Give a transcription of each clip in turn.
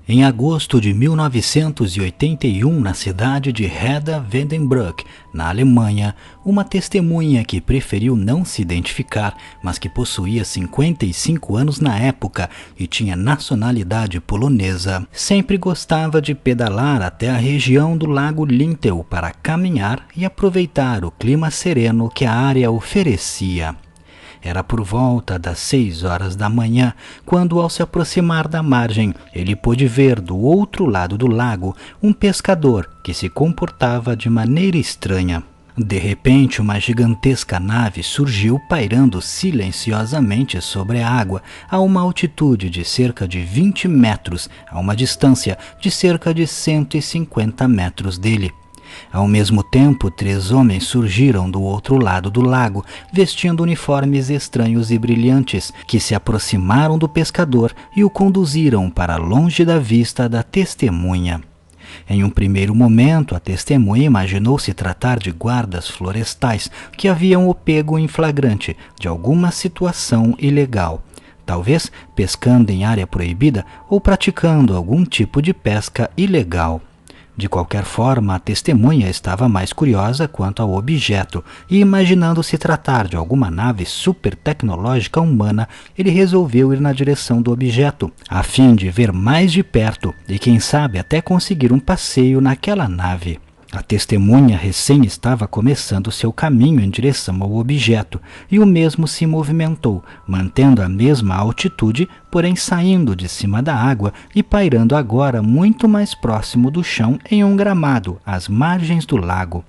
Em agosto de 1981, na cidade de Hedda-Wiedenbrück, na Alemanha, uma testemunha que preferiu não se identificar, mas que possuía 55 anos na época e tinha nacionalidade polonesa, sempre gostava de pedalar até a região do Lago Lintel para caminhar e aproveitar o clima sereno que a área oferecia. Era por volta das 6 horas da manhã, quando, ao se aproximar da margem, ele pôde ver do outro lado do lago um pescador que se comportava de maneira estranha. De repente, uma gigantesca nave surgiu pairando silenciosamente sobre a água a uma altitude de cerca de 20 metros, a uma distância de cerca de 150 metros dele. Ao mesmo tempo, 3 homens surgiram do outro lado do lago, vestindo uniformes estranhos e brilhantes, que se aproximaram do pescador e o conduziram para longe da vista da testemunha. Em um primeiro momento, a testemunha imaginou se tratar de guardas florestais que haviam o pego em flagrante de alguma situação ilegal, talvez pescando em área proibida ou praticando algum tipo de pesca ilegal. De qualquer forma, a testemunha estava mais curiosa quanto ao objeto e, imaginando se tratar de alguma nave super tecnológica humana, ele resolveu ir na direção do objeto, a fim de ver mais de perto e, quem sabe, até conseguir um passeio naquela nave. A testemunha recém estava começando seu caminho em direção ao objeto e o mesmo se movimentou, mantendo a mesma altitude, porém saindo de cima da água e pairando agora muito mais próximo do chão em um gramado, às margens do lago.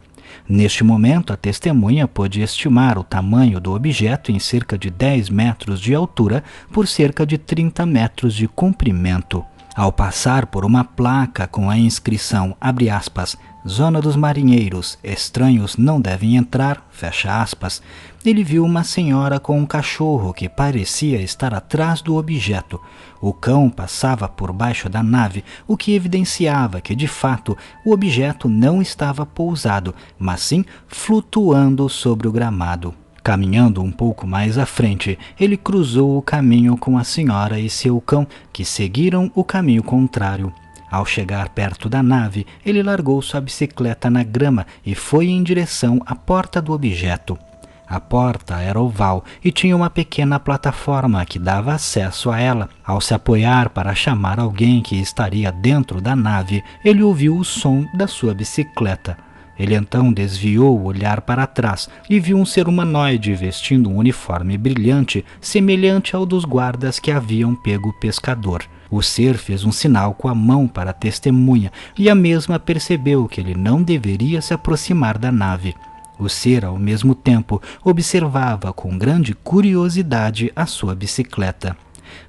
Neste momento, a testemunha pôde estimar o tamanho do objeto em cerca de 10 metros de altura por cerca de 30 metros de comprimento. Ao passar por uma placa com a inscrição, abre aspas, Zona dos Marinheiros, estranhos não devem entrar, fecha aspas, ele viu uma senhora com um cachorro que parecia estar atrás do objeto. O cão passava por baixo da nave, o que evidenciava que, de fato, o objeto não estava pousado, mas sim flutuando sobre o gramado. Caminhando um pouco mais à frente, ele cruzou o caminho com a senhora e seu cão, que seguiram o caminho contrário. Ao chegar perto da nave, ele largou sua bicicleta na grama e foi em direção à porta do objeto. A porta era oval e tinha uma pequena plataforma que dava acesso a ela. Ao se apoiar para chamar alguém que estaria dentro da nave, ele ouviu o som da sua bicicleta. Ele então desviou o olhar para trás e viu um ser humanoide vestindo um uniforme brilhante, semelhante ao dos guardas que haviam pego o pescador. O ser fez um sinal com a mão para a testemunha e a mesma percebeu que ele não deveria se aproximar da nave. O ser, ao mesmo tempo, observava com grande curiosidade a sua bicicleta.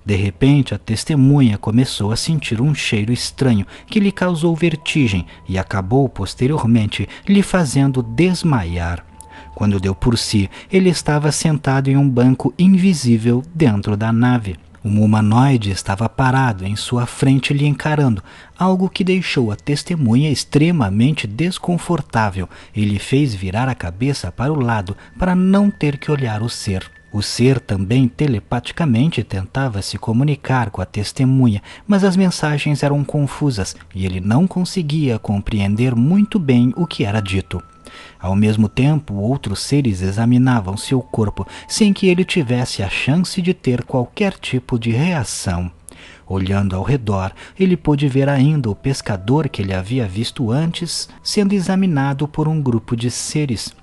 De repente, a testemunha começou a sentir um cheiro estranho que lhe causou vertigem e acabou posteriormente lhe fazendo desmaiar. Quando deu por si, ele estava sentado em um banco invisível dentro da nave. Um humanoide estava parado em sua frente lhe encarando, algo que deixou a testemunha extremamente desconfortável e lhe fez virar a cabeça para o lado para não ter que olhar o ser. O ser também telepaticamente tentava se comunicar com a testemunha, mas as mensagens eram confusas e ele não conseguia compreender muito bem o que era dito. Ao mesmo tempo, outros seres examinavam seu corpo sem que ele tivesse a chance de ter qualquer tipo de reação. Olhando ao redor, ele pôde ver ainda o pescador que ele havia visto antes sendo examinado por um grupo de seres.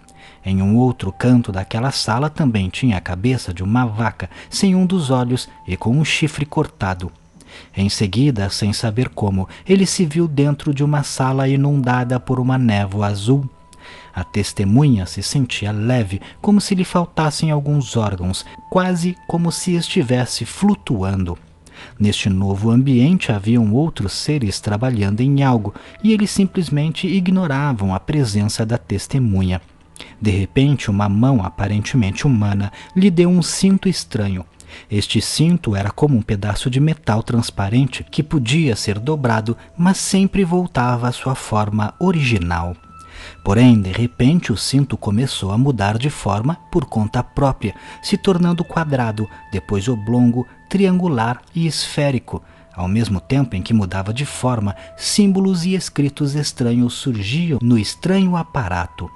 Em um outro canto daquela sala também tinha a cabeça de uma vaca, sem um dos olhos e com um chifre cortado. Em seguida, sem saber como, ele se viu dentro de uma sala inundada por uma névoa azul. A testemunha se sentia leve, como se lhe faltassem alguns órgãos, quase como se estivesse flutuando. Neste novo ambiente haviam outros seres trabalhando em algo, e eles simplesmente ignoravam a presença da testemunha. De repente, uma mão aparentemente humana lhe deu um cinto estranho. Este cinto era como um pedaço de metal transparente que podia ser dobrado, mas sempre voltava à sua forma original. Porém, de repente, o cinto começou a mudar de forma por conta própria, se tornando quadrado, depois oblongo, triangular e esférico. Ao mesmo tempo em que mudava de forma, símbolos e escritos estranhos surgiam no estranho aparato.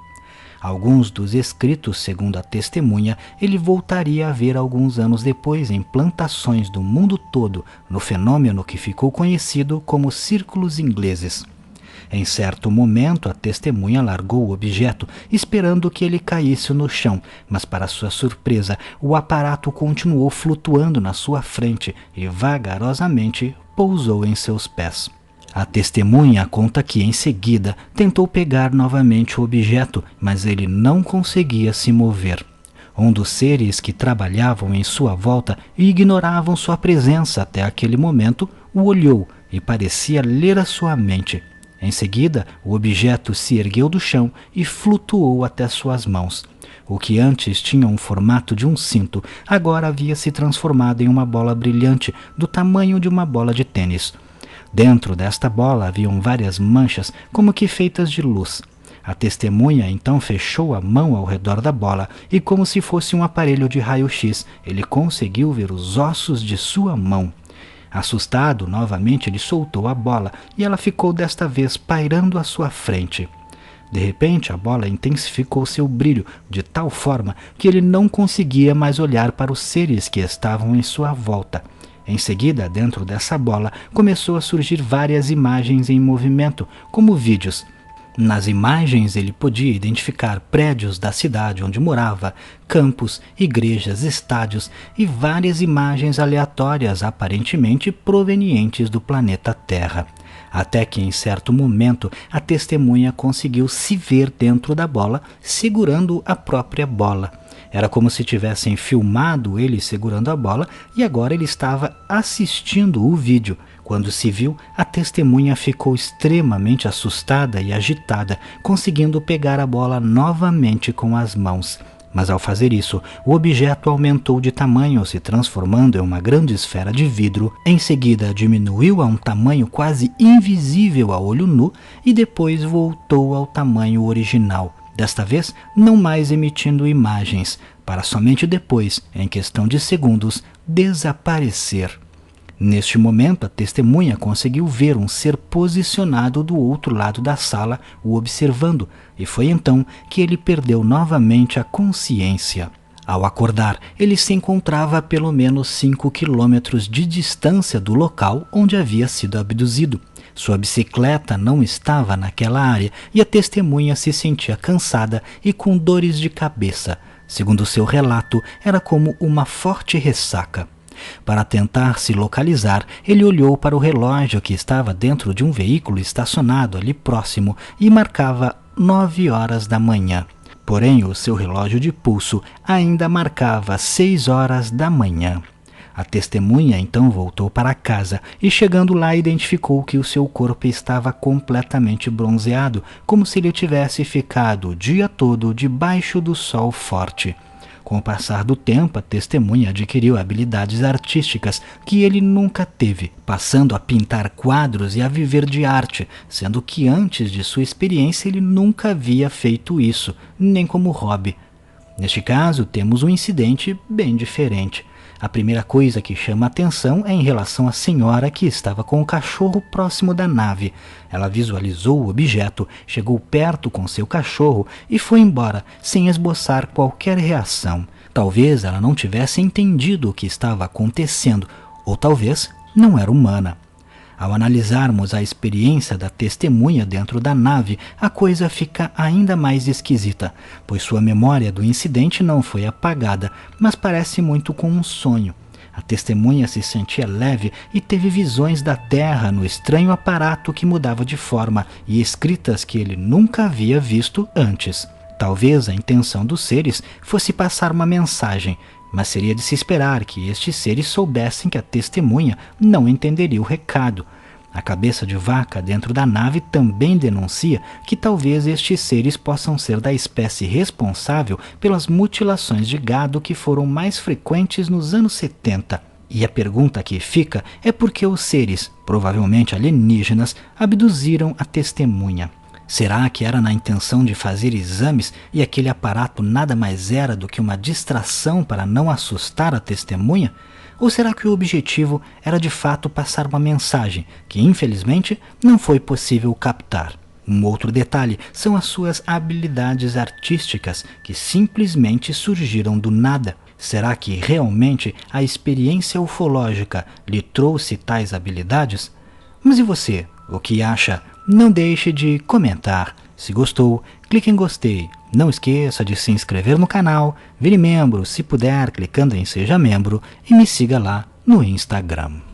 Alguns dos escritos, segundo a testemunha, ele voltaria a ver alguns anos depois em plantações do mundo todo, no fenômeno que ficou conhecido como círculos ingleses. Em certo momento, a testemunha largou o objeto, esperando que ele caísse no chão, mas para sua surpresa, o aparato continuou flutuando na sua frente e vagarosamente pousou em seus pés. A testemunha conta que, em seguida, tentou pegar novamente o objeto, mas ele não conseguia se mover. Um dos seres que trabalhavam em sua volta e ignoravam sua presença até aquele momento, o olhou e parecia ler a sua mente. Em seguida, o objeto se ergueu do chão e flutuou até suas mãos. O que antes tinha um formato de um cinto, agora havia se transformado em uma bola brilhante do tamanho de uma bola de tênis. Dentro desta bola haviam várias manchas, como que feitas de luz. A testemunha então fechou a mão ao redor da bola e, como se fosse um aparelho de raio-x, ele conseguiu ver os ossos de sua mão. Assustado, novamente ele soltou a bola e ela ficou desta vez pairando à sua frente. De repente, a bola intensificou seu brilho de tal forma que ele não conseguia mais olhar para os seres que estavam em sua volta. Em seguida, dentro dessa bola, começou a surgir várias imagens em movimento, como vídeos. Nas imagens ele podia identificar prédios da cidade onde morava, campos, igrejas, estádios e várias imagens aleatórias aparentemente provenientes do planeta Terra. Até que em certo momento a testemunha conseguiu se ver dentro da bola, segurando a própria bola. Era como se tivessem filmado ele segurando a bola e agora ele estava assistindo o vídeo. Quando se viu, a testemunha ficou extremamente assustada e agitada, conseguindo pegar a bola novamente com as mãos. Mas ao fazer isso, o objeto aumentou de tamanho, se transformando em uma grande esfera de vidro. Em seguida, diminuiu a um tamanho quase invisível a olho nu e depois voltou ao tamanho original. Desta vez, não mais emitindo imagens, para somente depois, em questão de segundos, desaparecer. Neste momento, a testemunha conseguiu ver um ser posicionado do outro lado da sala, o observando, e foi então que ele perdeu novamente a consciência. Ao acordar, ele se encontrava a pelo menos 5 quilômetros de distância do local onde havia sido abduzido. Sua bicicleta não estava naquela área e a testemunha se sentia cansada e com dores de cabeça. Segundo seu relato, era como uma forte ressaca. Para tentar se localizar, ele olhou para o relógio que estava dentro de um veículo estacionado ali próximo e marcava 9 horas da manhã. Porém, o seu relógio de pulso ainda marcava 6 horas da manhã. A testemunha então voltou para casa e, chegando lá, identificou que o seu corpo estava completamente bronzeado, como se ele tivesse ficado o dia todo debaixo do sol forte. Com o passar do tempo, a testemunha adquiriu habilidades artísticas que ele nunca teve, passando a pintar quadros e a viver de arte, sendo que antes de sua experiência ele nunca havia feito isso, nem como hobby. Neste caso, temos um incidente bem diferente. A primeira coisa que chama a atenção é em relação à senhora que estava com o cachorro próximo da nave. Ela visualizou o objeto, chegou perto com seu cachorro e foi embora, sem esboçar qualquer reação. Talvez ela não tivesse entendido o que estava acontecendo, ou talvez não era humana. Ao analisarmos a experiência da testemunha dentro da nave, a coisa fica ainda mais esquisita, pois sua memória do incidente não foi apagada, mas parece muito com um sonho. A testemunha se sentia leve e teve visões da Terra no estranho aparato que mudava de forma e escritas que ele nunca havia visto antes. Talvez a intenção dos seres fosse passar uma mensagem, mas seria de se esperar que estes seres soubessem que a testemunha não entenderia o recado. A cabeça de vaca dentro da nave também denuncia que talvez estes seres possam ser da espécie responsável pelas mutilações de gado que foram mais frequentes nos anos 70. E a pergunta que fica é por que os seres, provavelmente alienígenas, abduziram a testemunha. Será que era na intenção de fazer exames e aquele aparato nada mais era do que uma distração para não assustar a testemunha? Ou será que o objetivo era de fato passar uma mensagem que, infelizmente, não foi possível captar? Um outro detalhe são as suas habilidades artísticas, que simplesmente surgiram do nada. Será que realmente a experiência ufológica lhe trouxe tais habilidades? Mas e você? O que acha? Não deixe de comentar. Se gostou, clique em gostei. Não esqueça de se inscrever no canal, vire membro se puder clicando em Seja Membro e me siga lá no Instagram.